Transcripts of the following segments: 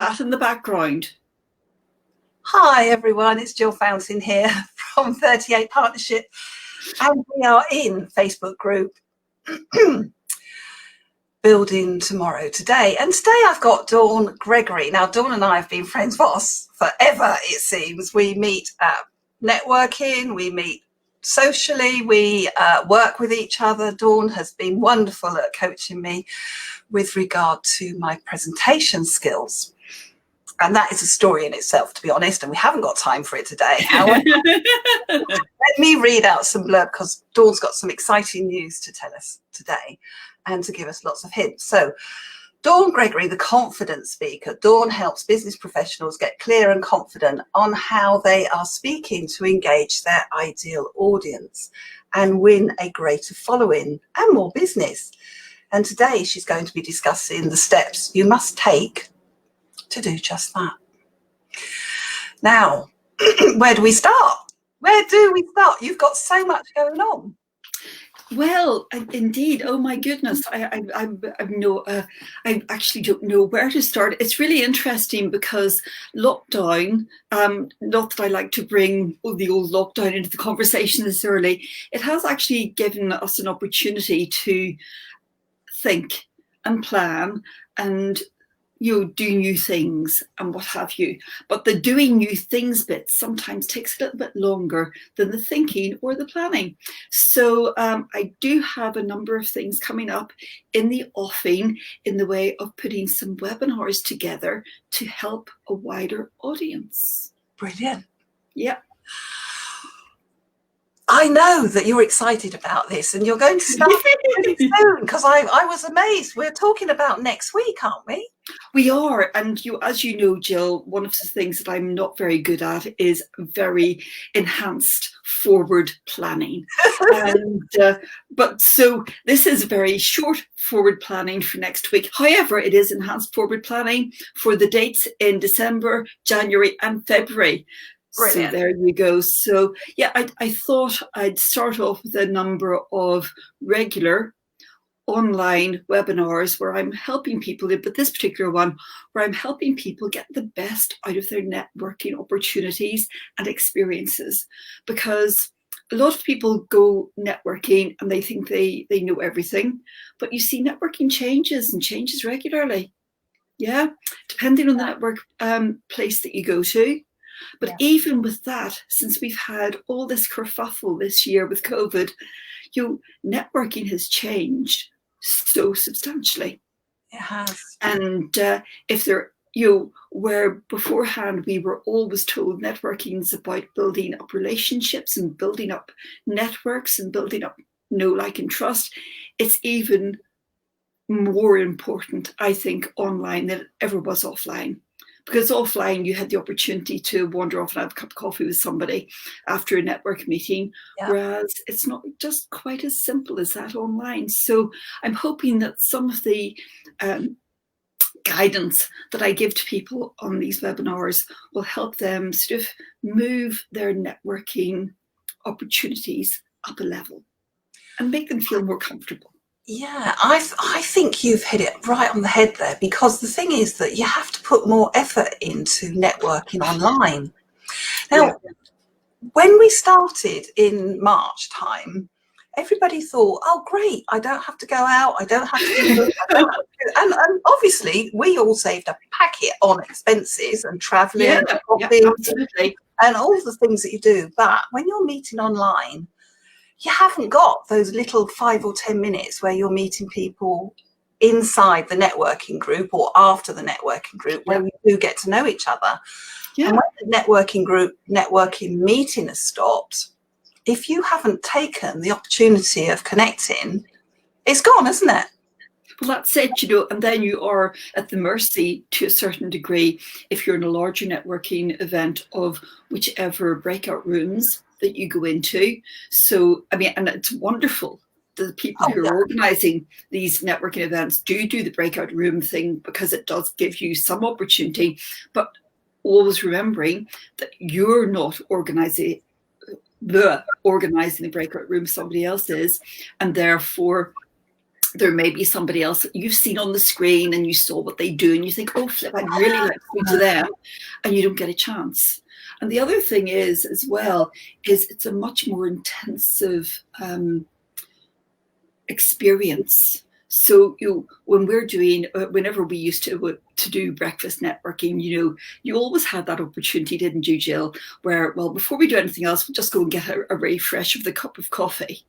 chat in the background. Hi everyone, it's Gill Fountain here from 38 Partnership, and we are in Facebook group Building Tomorrow Today. And today I've got Dawn Gregory. Now, Dawn and I have been friends forever, it seems. We meet at networking, we meet socially, we work with each other. Dawn has been wonderful at coaching me with regard to my presentation skills. And that is a story in itself, to be honest, and we haven't got time for it today. However, let me read out some blurb, because Dawn's got some exciting news to tell us today and to give us lots of hints. So, Dawn Gregory, the confidence speaker. Dawn helps business professionals get clear and confident on how they are speaking to engage their ideal audience and win a greater following and more business. And today she's going to be discussing the steps you must take to do just that. Now, where do we start? You've got so much going on. Well, indeed. Oh my goodness, I actually don't know where to start. It's really interesting because lockdown, not that I like to bring the old lockdown into the conversation this early, it has actually given us an opportunity to think and plan and do new things and what have you. But the doing new things bit sometimes takes a little bit longer than the thinking or the planning. So I do have a number of things coming up in the offing in the way of putting some webinars together to help a wider audience. Brilliant. Yep. I know that you're excited about this and you're going to start pretty soon, because I was amazed. We're talking about next week, aren't we? We are, and as you know, Jill, one of the things that I'm not very good at is very enhanced forward planning. But so this is very short forward planning for next week. However, it is enhanced forward planning for the dates in December, January and February. Brilliant. So there you go. So yeah, I thought I'd start off with a number of regular online webinars where I'm helping people, but this particular one where I'm helping people get the best out of their networking opportunities and experiences. Because a lot of people go networking and they think they know everything, but you see networking changes regularly. Yeah, depending on the network place that you go to. But even with that, since we've had all this kerfuffle this year with COVID, networking has changed so substantially. It has. And if there, where beforehand we were always told networking is about building up relationships and building up networks and building up know, like, and trust, it's even more important, I think, online than it ever was offline. Because offline, you had the opportunity to wander off and have a cup of coffee with somebody after a network meeting, whereas it's not just quite as simple as that online. So I'm hoping that some of the guidance that I give to people on these webinars will help them sort of move their networking opportunities up a level and make them feel more comfortable. Yeah, I think you've hit it right on the head there, because the thing is that you have to put more effort into networking online. Now, when we started in March time, everybody thought, oh, great, I don't have to go out, I don't have to do and obviously we all saved up a packet on expenses and travelling and all the things that you do. But when you're meeting online, you haven't got those little 5 or 10 minutes where you're meeting people inside the networking group or after the networking group where we do get to know each other. And when the networking meeting has stopped, if you haven't taken the opportunity of connecting, it's gone, isn't it? Well, that's it, and then you are at the mercy, to a certain degree, if you're in a larger networking event, of whichever breakout rooms that you go into. So, I mean, and it's wonderful. The people who are organising these networking events do the breakout room thing, because it does give you some opportunity, but always remembering that you're not organising the breakout room, somebody else is, and therefore there may be somebody else that you've seen on the screen and you saw what they do and you think, oh, flip, I'd really like to speak to them, and you don't get a chance. And the other thing is, as well, is it's a much more intensive experience. So when we're doing, whenever we used to do breakfast networking, you always had that opportunity, didn't you, Gill? Where, well, before we do anything else, we'll just go and get a refresh of the cup of coffee.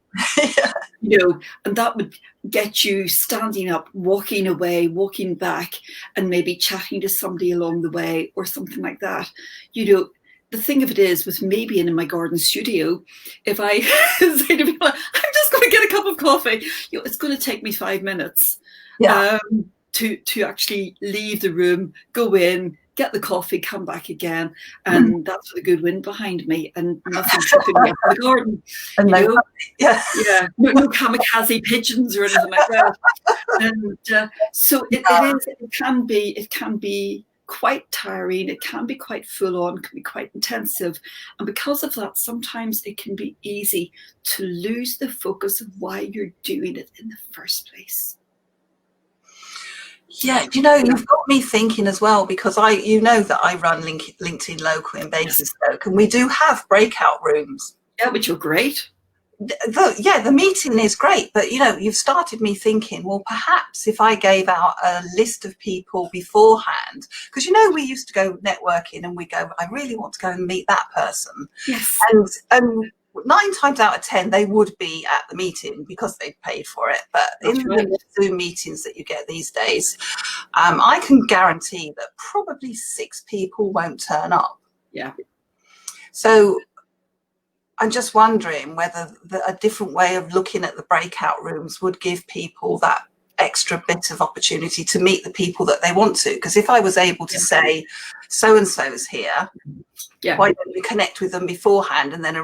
Yeah. And that would get you standing up, walking away, walking back, and maybe chatting to somebody along the way or something like that. The thing of it is, with me being in my garden studio, if I say to people, I'm just going to get a cup of coffee, it's going to take me 5 minutes to actually leave the room, go in, get the coffee, come back again, and that's with a good wind behind me and nothing tripping me up in the garden. And no kamikaze pigeons or anything like that. And so it can be quite tiring, it can be quite full on, can be quite intensive, and because of that, sometimes it can be easy to lose the focus of why you're doing it in the first place. Yeah, you've got me thinking as well, because that I run LinkedIn Local in Basingstoke, and we do have breakout rooms. Yeah, which are great. The meeting is great, but you've started me thinking, well, perhaps if I gave out a list of people beforehand, because we used to go networking and we go, I really want to go and meet that person. Yes. And 9 times out of 10 they would be at the meeting because they paid for it. But in the Zoom meetings that you get these days, I can guarantee that probably 6 people won't turn up. Yeah. So I'm just wondering whether a different way of looking at the breakout rooms would give people that extra bit of opportunity to meet the people that they want to. Because if I was able to say, so-and-so's here, why don't we connect with them beforehand and then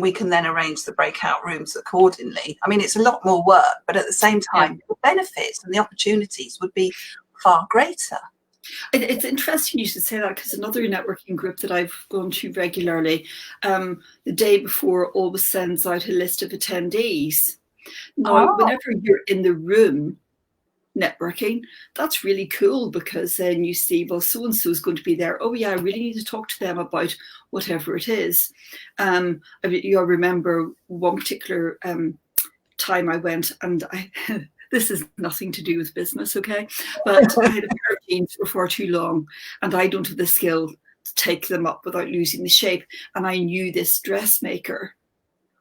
we can then arrange the breakout rooms accordingly. I mean, it's a lot more work, but at the same time, the benefits and the opportunities would be far greater. It's interesting you should say that, because another networking group that I've gone to regularly, the day before always sends out a list of attendees. Now, whenever you're in the room networking, that's really cool, because then you see, well, so-and-so is going to be there. Oh yeah, I really need to talk to them about whatever it is. I remember one particular time I went, and this is nothing to do with business, okay? But I had a pair of jeans for far too long, and I don't have the skill to take them up without losing the shape. And I knew this dressmaker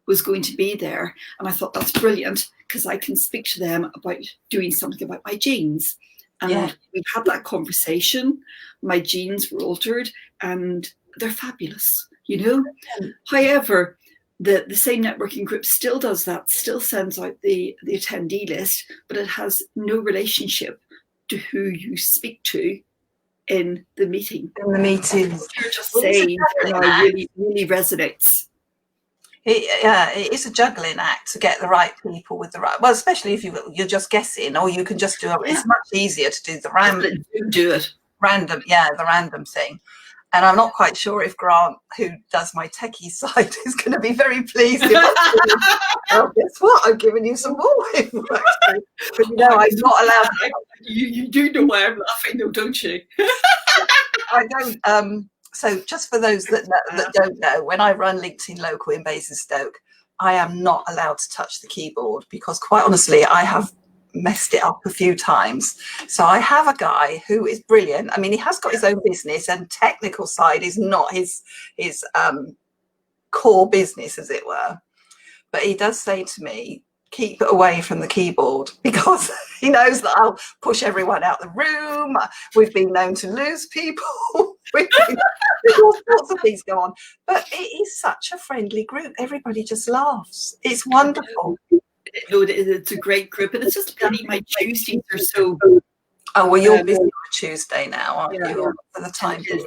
was going to be there, and I thought, that's brilliant, because I can speak to them about doing something about my jeans. And we had that conversation. My jeans were altered, and they're fabulous, However, the same networking group still does that, still sends out the attendee list, but it has no relationship to who you speak to in the meeting. In the meeting. You're just saying it really resonates. It is a juggling act to get the right people with the right, well, especially if you're just guessing, or you can just do it. It's much easier to do the random. The random thing. And I'm not quite sure if Grant, who does my techie side, is going to be very pleased. Well, guess what? I've given you some more homework. But I'm not allowed. You do know why I'm laughing, though, don't you? I don't. So just for those that don't know, when I run LinkedIn Local in Basingstoke, I am not allowed to touch the keyboard, because quite honestly, I have messed it up a few times. So I have a guy who is brilliant. I mean, he has got his own business, and technical side is not his core business, as it were. But he does say to me, keep away from the keyboard, because he knows that I'll push everyone out the room. We've been known to lose people. There's all sorts of things go on. But it is such a friendly group. Everybody just laughs. It's wonderful. It's a great group, and it's just a pity my Tuesdays are so. Oh, well, you're busy on a Tuesday now, aren't you? For the time being.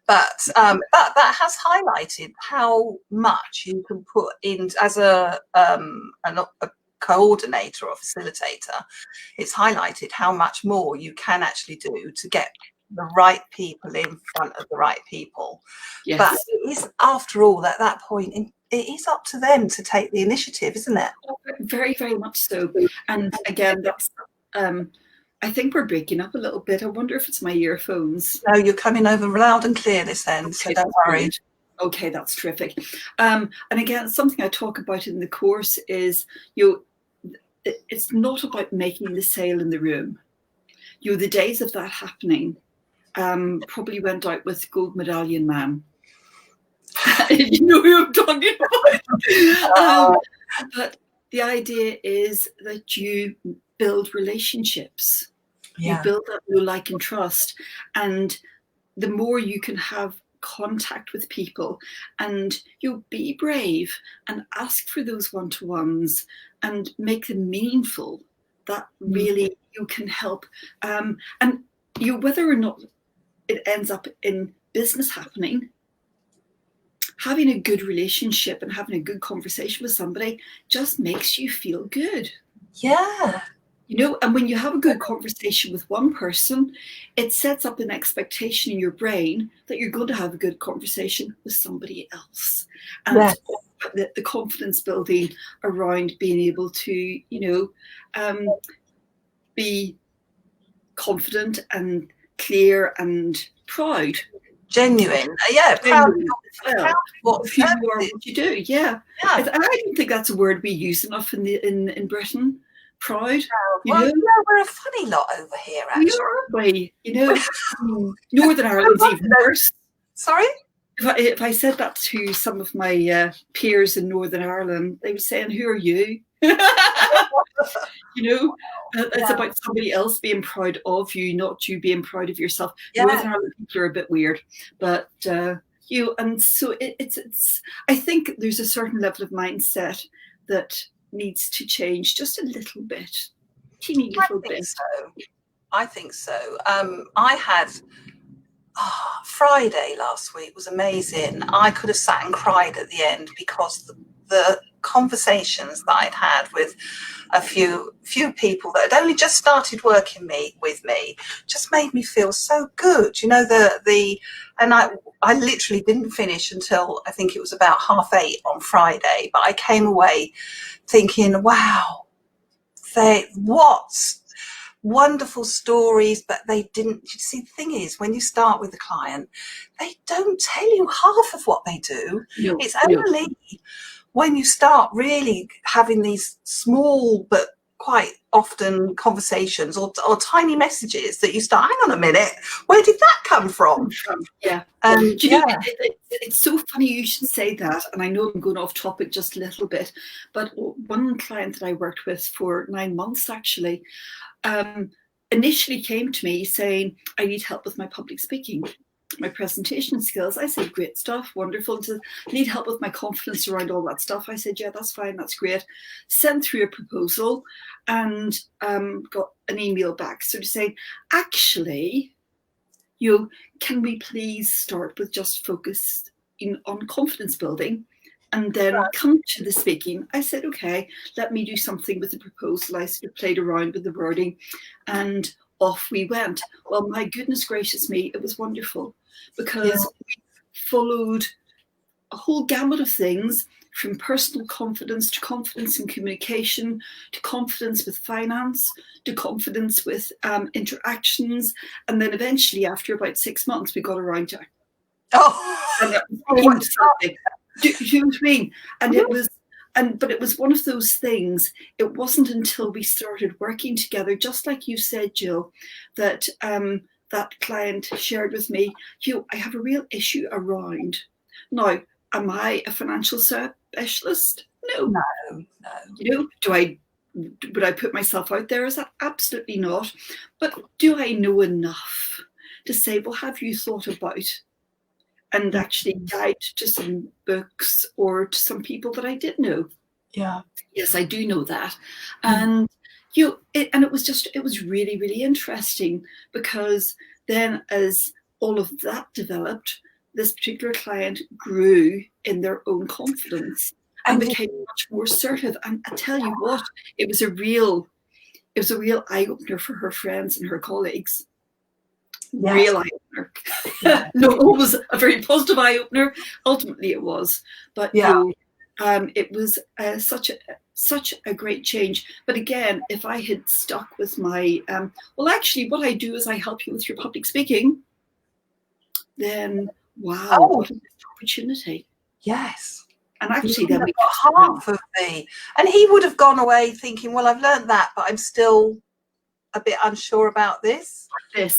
But that has highlighted how much you can put in as a coordinator or facilitator. It's highlighted how much more you can actually do to get the right people in front of the right people. Yes. But it is, after all, at that point, it is up to them to take the initiative, isn't it? Very, very much so. And again, that's, I think we're breaking up a little bit. I wonder if it's my earphones. No, you're coming over loud and clear this end, so don't worry. Okay, that's terrific. And again, something I talk about in the course is, it's not about making the sale in the room. The days of that happening probably went out with Gold Medallion Man. You know who I'm talking about. But the idea is that you build relationships. You build that like and trust, and the more you can have contact with people, and you'll be brave and ask for those one-to-ones and make them meaningful, that really you can help. And whether or not it ends up in business happening, having a good relationship and having a good conversation with somebody just makes you feel good. Yeah. And when you have a good conversation with one person, it sets up an expectation in your brain that you're going to have a good conversation with somebody else. And the confidence building around being able to, be confident and clear and proud. Genuine. Proud of who you are, what you do. I don't think that's a word we use enough in Britain. Proud. Well, we're a funny lot over here, actually. We are. Northern Ireland's even worse. Sorry? If I said that to some of my peers in Northern Ireland, they were saying, "Who are you?" It's about somebody else being proud of you, not you being proud of yourself. Northern Ireland people are a bit weird, but and so it's. I think there's a certain level of mindset that needs to change just a little bit, teeny little bit. I think so. I had Friday last week was amazing. I could have sat and cried at the end because the conversations that I'd had with a few people that had only just started working with me just made me feel so good. And I literally didn't finish until I think it was about 8:30 on Friday, but I came away thinking, wow, what wonderful stories, but they didn't. You see, the thing is, when you start with a client, they don't tell you half of what they do. It's only when you start really having these small but quite often conversations or tiny messages that you start, hang on a minute, where did that come from? It's so funny you should say that, and I know I'm going off topic just a little bit, but one client that I worked with for 9 months actually initially came to me saying, I need help with my public speaking, my presentation skills. I said, great stuff, wonderful. To need help with my confidence around all that stuff. I said, yeah, that's fine, that's great. Sent through a proposal and got an email back sort of saying, actually, can we please start with just focus on confidence building and then come to the speaking? I said, okay, let me do something with the proposal. I sort of played around with the wording and off we went. Well, my goodness gracious me, it was wonderful because we followed a whole gamut of things, from personal confidence to confidence in communication, to confidence with finance, to confidence with interactions. And then eventually, after about 6 months, we got around to do you know what I mean? And it was, but it was one of those things. It wasn't until we started working together, just like you said, Jill, that that client shared with me, I have a real issue around. Now, am I a financial specialist? No. Would I put myself out there as that? Absolutely not. But do I know enough to say, well, have you thought about, and actually guide to some books or to some people that I did know? Yeah. Yes, I do know that. And it was really, really interesting, because then as all of that developed, this particular client grew in their own confidence and became much more assertive. And I tell you what, it was a real eye opener for her friends and her colleagues. real eye-opener. Yeah. Not always a very positive eye-opener. Ultimately it was. But it was such a great change. But again, if I had stuck with my, well, actually what I do is I help you with your public speaking, then wow, what a missed opportunity. Yes. And actually then we got half of me. And he would have gone away thinking, well, I've learned that, but I'm still a bit unsure about this.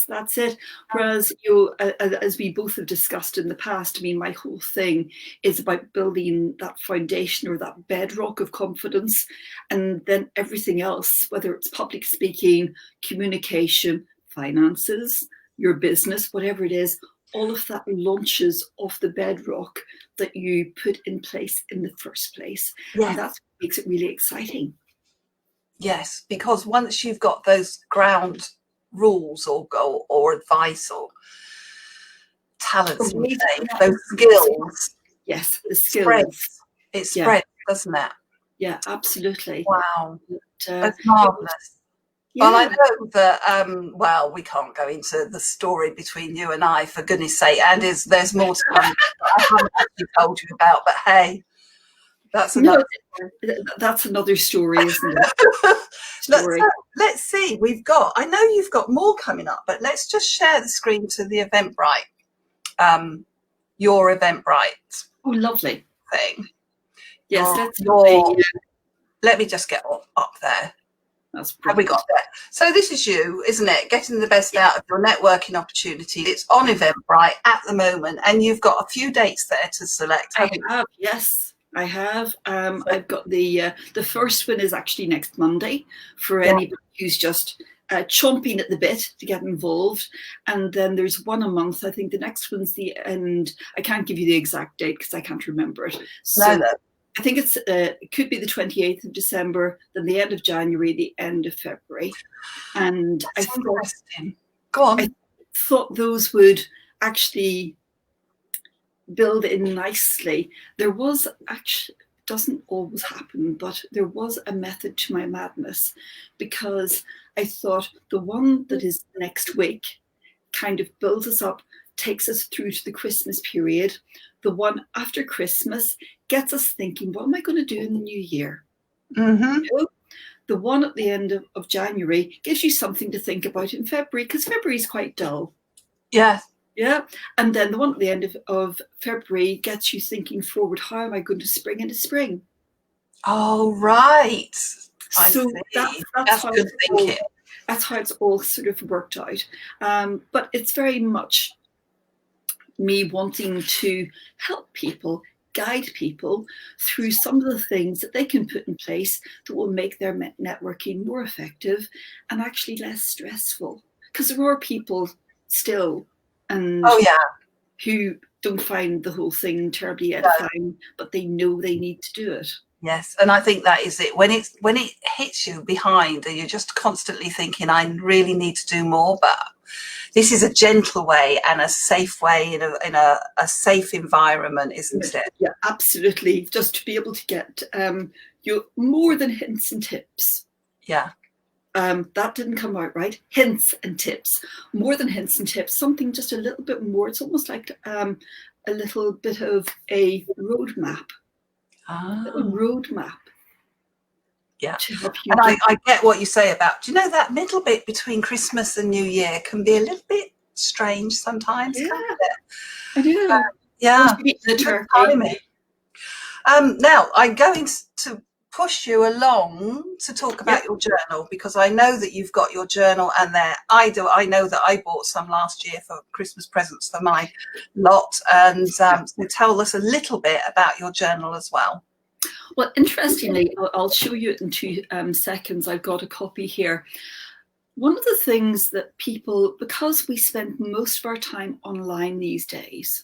That's it. Whereas you, as we both have discussed in the past, I mean, my whole thing is about building that foundation or that bedrock of confidence, and then everything else, whether it's public speaking, communication, finances, your business, whatever it is, all of that launches off the bedrock that you put in place in the first place. Yes. And that's what makes it really exciting. Yes, because once you've got those ground rules or advice or talents, those skills. Yes, the skills. It spreads, doesn't it? Yeah, absolutely. Wow, that's marvellous. Yeah. Well, I know that, well, we can't go into the story between you and I, for goodness sake, and there's more to come that I haven't actually told you about, but hey, that's another story, isn't it? Let's see, I know you've got more coming up, but let's just share the screen to the Eventbrite, your Eventbrite. Oh, lovely. Thing. Yes, let me just get up there. That's brilliant. Have we got there? So this is you, isn't it? Getting the best out of your networking opportunity. It's on Eventbrite at the moment, and you've got a few dates there to select. Yes, I have. I've got the first one is actually next Monday for anybody who's just chomping at the bit to get involved, and then there's one a month. I think the next one's the end. I can't give you the exact date because I can't remember it. So no. I think it could be the 28th of December, then the end of January, the end of February. And I thought those would actually build in nicely. There was actually, doesn't always happen, but there was a method to my madness, because I thought the one that is next week kind of builds us up, takes us through to the Christmas period. The one after Christmas gets us thinking, what am I going to do in the new year? Mm-hmm. You know? The one at the end of January gives you something to think about in February, because February is quite dull. Yeah. Yeah. And then the one at the end of February gets you thinking forward, how am I going to spring into spring? Oh, right. So that's how good thinking. That's how it's all sort of worked out. But it's very much me wanting to help people, guide people through some of the things that they can put in place that will make their networking more effective and actually less stressful. Because there are people still who don't find the whole thing terribly edifying, but they know they need to do it. Yes, and I think that is it. When it hits you behind and you're just constantly thinking, I really need to do more, but this is a gentle way and a safe way in a safe environment, isn't it? Yeah, absolutely. Just to be able to get you more than hints and tips. Yeah. That didn't come out right. Hints and tips, more than hints and tips, something just a little bit more. It's almost like a little bit of a roadmap. A roadmap. Yeah. And I get what you say about, do you know, that middle bit between Christmas and New Year can be a little bit strange sometimes. Yeah. I do. Yeah. Now I'm going to push you along to talk about your journal, because I know that you've got your journal, and I know that I bought some last year for Christmas presents for my lot, and so tell us a little bit about your journal as well. Well, interestingly, I'll show you it in 2 seconds. I've got a copy here. One of the things that people, because we spend most of our time online these days,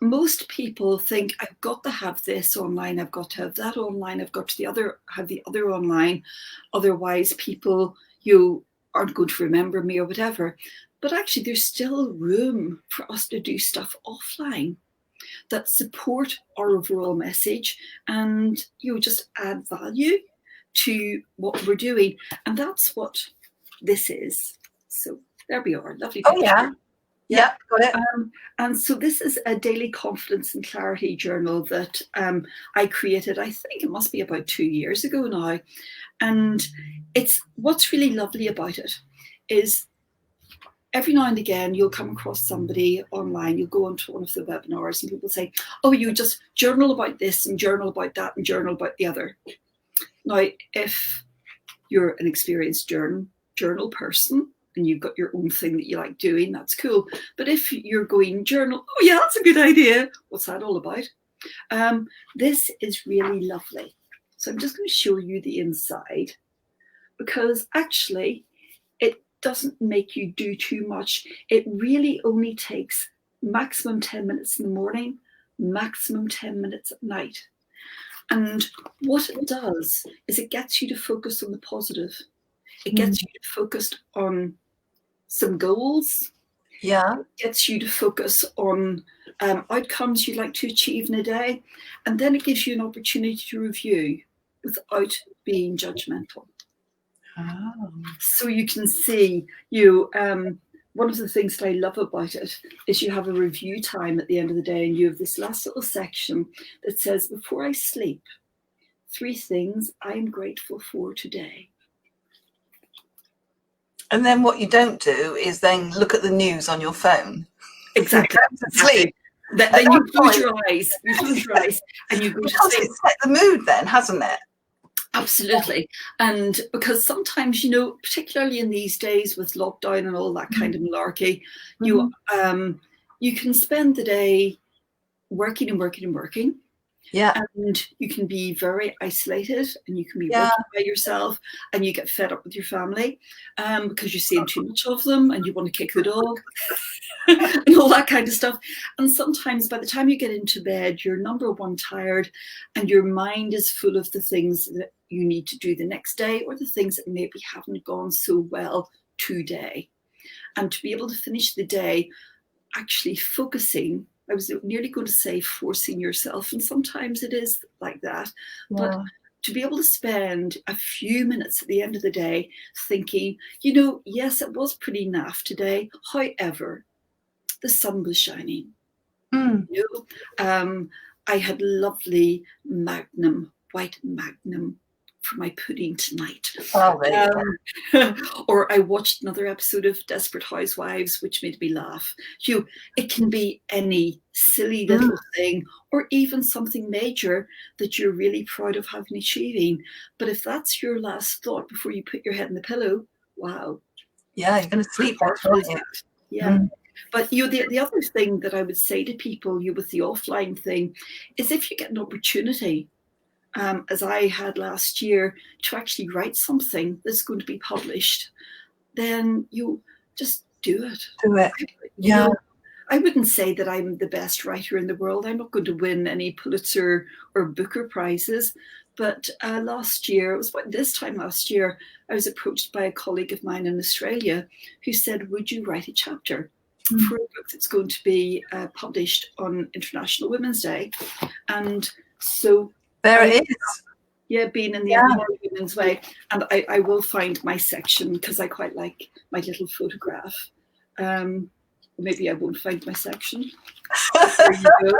most people think, I've got to have this online, I've got to have that online, I've got to have the other online, otherwise people, aren't going to remember me or whatever. But actually, there's still room for us to do stuff offline that support our overall message and just add value to what we're doing. And that's what this is. So There we are. Lovely Oh, picture. yeah. Yeah, got it. And so this is a daily confidence and clarity journal that I created, I think it must be about 2 years ago now. And what's really lovely about it is every now and again, you'll come across somebody online, you'll go onto one of the webinars and people say, oh, you just journal about this and journal about that and journal about the other. Now, if you're an experienced journal person and you've got your own thing that you like doing, that's cool. But if you're going journal, oh yeah, that's a good idea. What's that all about? This is really lovely. So I'm just going to show you the inside, because actually it doesn't make you do too much. It really only takes maximum 10 minutes in the morning, maximum 10 minutes at night. And what it does is it gets you to focus on the positive. It gets you to focus on some goals. Yeah. It gets you to focus on outcomes you'd like to achieve in a day. And then it gives you an opportunity to review without being judgmental. Oh. So you can see one of the things that I love about it is you have a review time at the end of the day, and you have this last little section that says, before I sleep, 3 things I'm grateful for today. And then what you don't do is then look at the news on your phone. Exactly. Sleep. Then you close your eyes. And you go to sleep. It's set the mood then, hasn't it? Absolutely. And because sometimes, particularly in these days with lockdown and all that kind of malarkey, you can spend the day working and working and working. Yeah. And you can be very isolated, and you can be working by yourself, and you get fed up with your family because you're seeing too much of them and you want to kick the dog and all that kind of stuff. And sometimes by the time you get into bed, you're number one tired, and your mind is full of the things that you need to do the next day, or the things that maybe haven't gone so well today. And to be able to finish the day actually focusing, I was nearly going to say forcing yourself, and sometimes it is like that, but to be able to spend a few minutes at the end of the day thinking, yes, it was pretty naff today, however, the sun was shining. I had lovely white Magnum for my pudding tonight. Or I watched another episode of Desperate Housewives, which made me laugh. It can be any silly little thing, or even something major that you're really proud of having achieving. But if that's your last thought before you put your head in the pillow, wow. Yeah, you're going to sleep better, aren't you? Yeah. But the other thing that I would say to people, with the offline thing, is if you get an opportunity, as I had last year, to actually write something that's going to be published, then you just do it. Do it. Yeah. I wouldn't say that I'm the best writer in the world. I'm not going to win any Pulitzer or Booker prizes. But last year, it was about this time last year, I was approached by a colleague of mine in Australia who said, would you write a chapter for a book that's going to be published on International Women's Day? And so there it is. Yeah, being in the Women's Way. And I will find my section, because I quite like my little photograph. Maybe I won't find my section. There you go.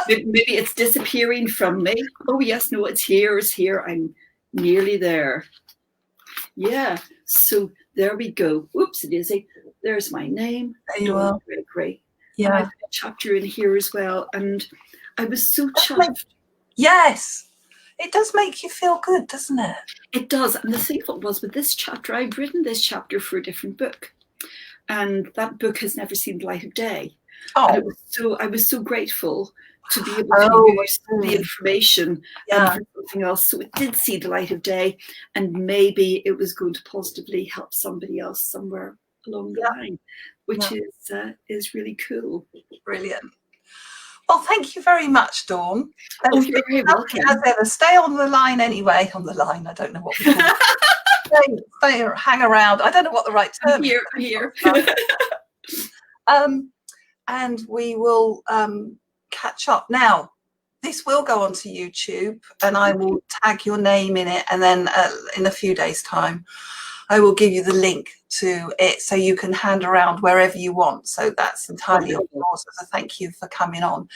Maybe it's disappearing from me. Oh, yes, no, it's here. I'm nearly there. Yeah, so there we go. Whoopsie daisy. There's my name. There you are. Great. Yeah. And I've got a chapter in here as well. And I was so chuffed. Yes. It does make you feel good, doesn't it? It does. And the thing was with this chapter, I'd written this chapter for a different book. And that book has never seen the light of day. Oh. And I was so grateful to be able to use the information for something else. So it did see the light of day, and maybe it was going to positively help somebody else somewhere along the line, which is really cool. Brilliant. Well, thank you very much, Dawn. Oh, you're very welcome. As ever, stay on the line anyway. On the line, I don't know what we call it. stay, hang around. I don't know what the right term is. Here. And we will catch up. Now, this will go onto YouTube, and I will tag your name in it, and then in a few days' time, I will give you the link to it so you can hand around wherever you want. So that's entirely yours as a thank you for coming on.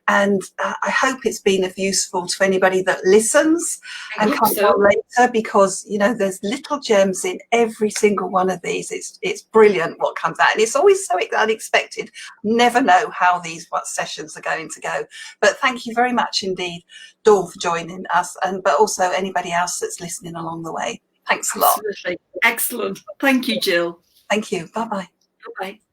And I hope it's been of useful to anybody that listens and comes on later, because, you know, there's little gems in every single one of these. It's brilliant what comes out, and it's always so unexpected. Never know how these sessions are going to go. But thank you very much indeed, Dawn, for joining us, but also anybody else that's listening along the way. Thanks a lot. Absolutely. Excellent. Thank you, Gill. Thank you. Bye-bye. Bye-bye.